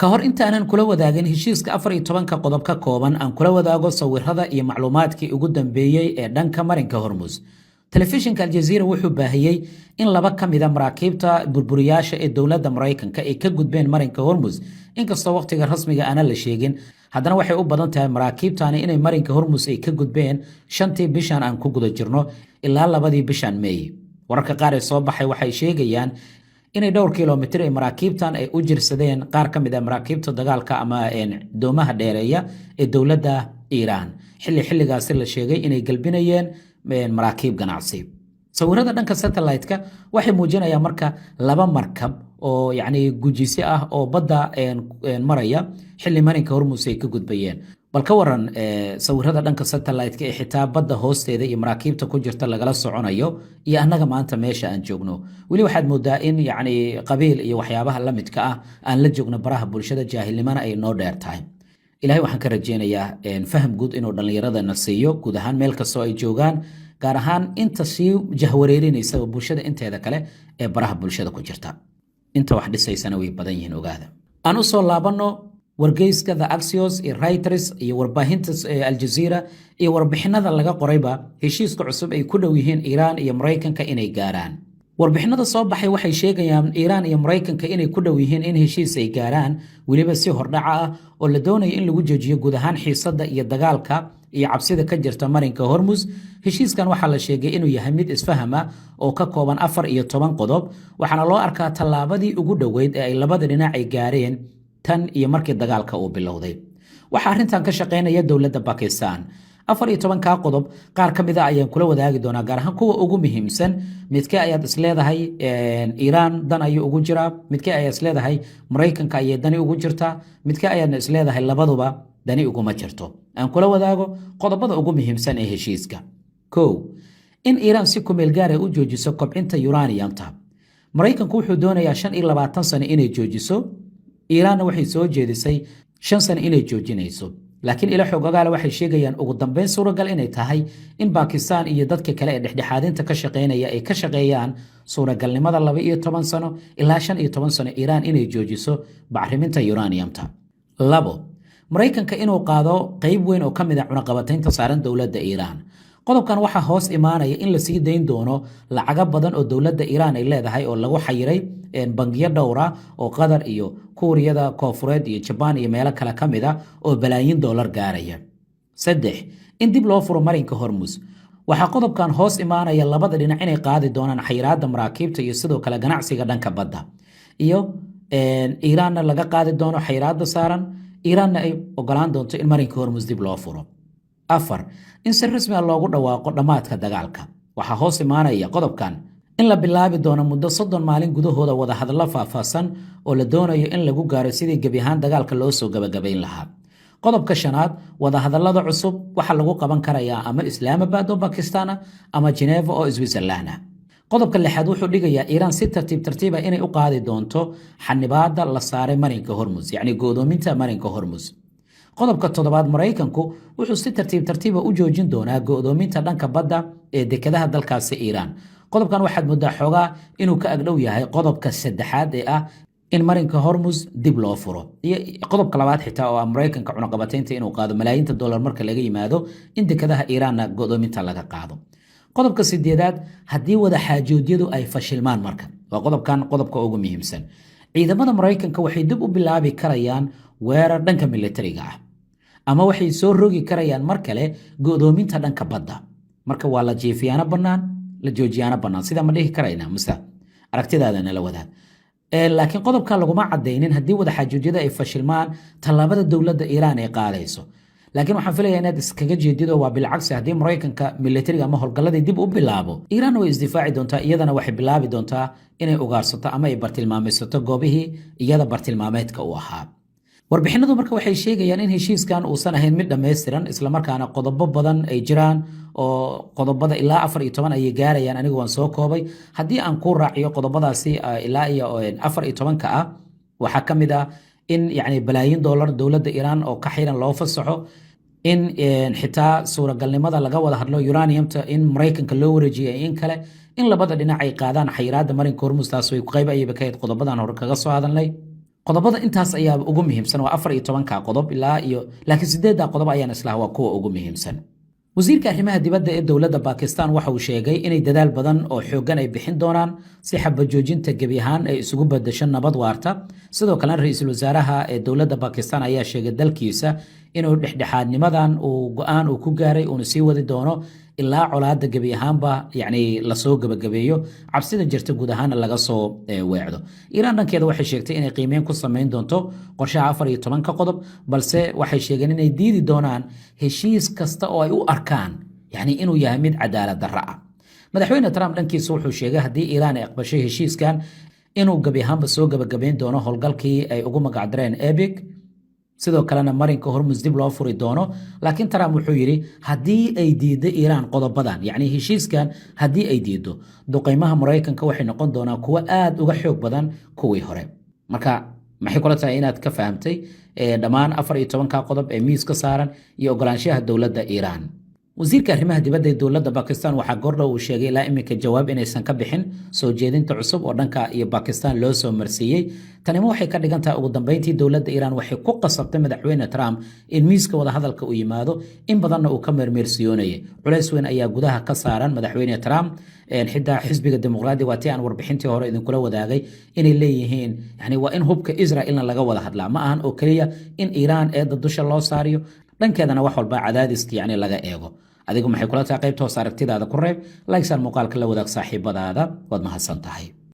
kahor inta aanan kula wadaagin heshiiska 14 qodob ka kooban aan kula wadaago sawirada iyo macluumaadkii ugu dambeeyay ee dhanka marinka Hormuz. Telefishinka Al Jazeera wuxuu baahiyay in laba ka mid ah maraakiibta burburiyaasha ee dowladda Mareykanka ay ka gudbeen marinka Hormuz inkastoo waqtiga rasmiga aan la sheegin. haddana waxay u badan tahay maraakiibtani inay marinka Hormuz ay ka gudbeen 5tii bishan aan ku guda jirno ilaa 2dii bishan May. wararka qaar ee soo baxay waxay sheegayaan inay dhowr kiiloomitir ay maraakiibtan ay u jirsadeen qaar ka mid ah maraakiibta dagaalka ama doomaha dheereeya ee dowladda Iran xilligaasi la sheegay inay galbinayeen maraakiib ganacsi. sawirada dhanka satellite-ka waxay muujinayaan marka laba markab oo gujisi ah oo badda maraya xilli marinka Hormuz ay ka gudbayeen. bal ka waran sawirada dhanka satellite-ka ee xitaa badda hoosteeda iyo maraakiibta ku jirta lagala soconayo iyo annaga maanta meesha aan joogno. weli waxaad moodaa in qabiil iyo waxyaabaha la midka ah aan la joogno baraha bulshada jaahilnimana ay noo dheer tahay. ilaahay waxaan ka rajeynayaa faham guud inuu dhallinyaradana siiyo guud ahaan meel kastoo ay joogaan, gaar ahaan inta sii jahwareerinaysa bulshada inteeda kale ee baraha bulshada ku jirta. inta wax dhisaysana way badan yihiin ogaada. aan u soo laabano wargeyska The Axios iyo Reuters iyo warbaahinta Al Jazeera iyo warbixinada laga qorayba heshiiska cusub ay ku dhow yihiin Iran iyo Mareykanka inay gaaraan. warbixinada soo baxay waxay sheegayaan Iran iyo Mareykanka inay ku dhow yihiin in heshiis ay gaaraan waliba si hordhaca ah oo la doonayo in lagu joojiyo guud ahaan xiisadda iyo dagaalka iyo cabsida ka jirta marinka Hormuz. heshiiskan waxaa la sheegay inuu yahay mid isfaham ah oo ka kooban 14 qodob, waxaana loo arkaa tallaabadii ugu dhoweyd ee ay labada dhinac ay gaareen tan iyo markii dagaalka uu bilowday. waxaa arrintan ka shaqeynaya dowladda Pakistan. 14 qodob qaar ka mid ah ayaan kula wadaagi doonaa, gaar ahaan kuwa ugu muhiimsan. midkee ayaad isleedahay Iran dan ayuu ugu jiraa, midkee ayaad isleedahay Mareykanka ayay dani ugu jirtaa, midkee ayaadna isleedahay labaduba dani uguma jirto. aan kula wadaago qodobada ugu muhiimsan ee heshiiska. 1. in Iran si ku meel gaar ah u joojiso kobcinta uraniumta. Mareykanku wuxuu doonayaa 25 sano inay joojiso, Iran waxay soo jeedisay 5 sano inay joojinayso. laakiin ila xoogagaale waxay sheegayaan ugu dambeyn suuragal inay tahay in Pakistan iyo dadka kale ee dhexdhexaadinta ka shaqeynaya ay ka shaqeeyaan suuragalnimada 12 sano ilaa 15 sano Iran inay joojiso bacriminta uraniumta. 2. Mareykanka inuu qaado qayb weyn oo ka mid ah cunaqabataynta saaran dowladda Iran. qodobkan waxaa hoos imaanaya in la sii dayn doono lacaga badan oo dowladda Iran ay leedahay oo lagu xayiray bangiyo dhowr ah oo Qatar iyo Kuuriyada Koonfureed iyo Japan iyo meelo kale ka mid ah oo balaayiin dollar gaaraya. 3. in dib loo furo marinka Hormuz. waxaa qodobkan hoos imaanaya labada dhinac inay qaadi doonaan xayiraadda maraakiibta iyo sidoo kale ganacsiga dhanka badda, iyo Iranna laga qaadi doono xayiraadda saaran, Iranna ay ogolaan doonto in marinka Hormuz dib loo furo. 4. in si rasmi ah loogu dhawaaqo dhammaadka dagaalka. waxaa hoos imaanaya qodobkan in la bilaabi doono muddo 30 maalin gudahooda wada hadallo faahfaahsan oo la doonayo in lagu gaaro sidii gebi ahaan dagaalka loo soo gabagabayn lahaa. qodobka 5. wada hadallada cusub waxaa lagu qaban karayaa ama Islamabad oo Pakistan ama Geneva oo Switzerland. qodobka 6 wuxuu dhigayaa Iran si tartiib ah inay u qaadi doonto xanibaadda la saaray marinka Hormuz, go'doominta marinka Hormuz. qodobka 7. Mareykanku wuxuu si tartiib u joojin doonaa go'doominta dhanka badda ee dekedaha dalkaasi Iran. qodobkan waxaad moodaa xoogaa inuu ka agdhow yahay qodobka 3 ee ah in marinka Hormuz dib loo furo, iyo qodobka 2 xitaa oo Mareykanka cunaqabataynta inuu qaado malaayiinta dollar marka laga yimaado in dekedaha Iranna go'doominta laga qaado. qodobka 8. haddii wada xaajoodyadu ay fashilmaan marka waa qodobka ugu muhiimsan, ciidamada Mareykanka waxay dib u bilaabi karayaan weerar dhanka militariga ah ama waxay soo rogi karayaan mar kale go'doominta dhanka badda. marka waa la jiifiyaana bannaan la joojiyaana bannaan, sida ma dhihi karaynaa mise aragtidaada nala wadaag. laakiin qodobkan laguma cadaynin haddii wada xaajoodyada ay fashilmaan tallaabada dowladda Iran ay qaadayso. laakiin waxaan filayaa inaad iskaga jeedido waa bilcagsi, haddii Mareykanka militariga ama howlgalladii dib u bilaabo, Iran way isdifaaci doontaa, iyadana waxay bilaabi doontaa inay ugaarsato ama ay bartilmaamaysato goobihii iyada bartilmaameedka u ahaa. warbixinadu marka waxay sheegayaan in heshiiskan uusan ahayn mid dhammaystiran, isla markaana qodobo badan ay jiraan oo qodobada ilaa 14 ay gaarayaan. anigu waan soo koobay, haddii aan ku raaciyo qodobadaasi ilaa iyo 14 ah waxaa ka mid ah in balaayiin dollar dowladda Iran oo ka xiran loo fasaxo, in xitaa suuragalnimada laga wada hadlo uraniumta in Mareykanka loo wareejiyo in kale, in labada dhinac ay qaadaan xayiraadda marinka Hormuz. taas way qayb ayay ka ahayd qodobadan hore kaga soo hadalnay. qodobada intaas ayaa ugu muhiimsan waa 14 qodob ilaa iyo laakiin 8 qodob ayaan islaha waa kuwa ugu muhiimsan. wasiirka arrimaha dibadda ee dowladda Pakistan waxa uu sheegay inay dadaal badan oo xoogan ay bixin doonaan si xabad joojinta gebi ahaan ay isugu bedesho nabad waarta. sidoo kale ra'iisul wasaaraha ee dowladda Pakistan ayaa sheegay dalkiisa inuu dhexdhexaadnimadan uu go'aan uu ku gaaray uu sii wadi doono ilaa colaadda gebi ahaanba la soo gabagabeeyo cabsida jirta guud ahaan laga soo weecdo. Iiraan dhankeeda waxay sheegtay inay qiimeyn ku sameyn doonto qorshaha 14 qodob balse waxay sheegeen inay diidi doonaan heshiis kasta oo ay u arkaan inuu yahay mid cadaalad darro ah. madaxweyne Trump dhankiisa wuxuu sheegay haddii Iiraan ay aqbashay heshiiskan inuu gebi ahaanba soo gabagabeyn doono howlgalkii ay ugu magacdareen EPIC sidoo kalena marinka Hormuz dib loo furi doono. laakiin Trump wuxuu yiri haddii ay diido Iiraan qodobadan heshiiskan haddii ay diido duqeymaha Mareykanka waxay noqon doonaa kuwa aad uga xoog badan kuwii hore. marka maxay kula tahay inaad ka fahamtay dhammaan 14 qodob ee miiska saaran iyo ogolaanshaha dowladda Iiraan. wasiirka arrimaha dibadda ee dowladda Pakistan waxa gordhow uu sheegay ilaa imika jawaab inaysan ka bixin soo jeedinta cusub oo dhanka iyo Pakistan loo soo marsiiyay. tani waxay ka dhigan tahay ugu dambeyntii dowladda Iiraan waxay ku qasabtay madaxweyne Trump in miiska wada hadalka uu yimaado in badanna uu ka meermeersiyoonayay. culays weyn ayaa gudaha ka saaran madaxweyne Trump xitaa xisbiga dimuqraadiga waa tii aan warbixintii hore idinkula wadaagay inay leeyihiin waa in hubka Israa'iilna laga wada hadlaa ma ahan oo kaliya in Iiraan eedda dusha loo saariyo dhankeedana wax walba cadaadiska laga eego. adigu maxay kula tahay qaybta hoos aragtidaada ku reeb like sar muuqaalka la wadaag saaxiibadaada waad mahadsan tahay.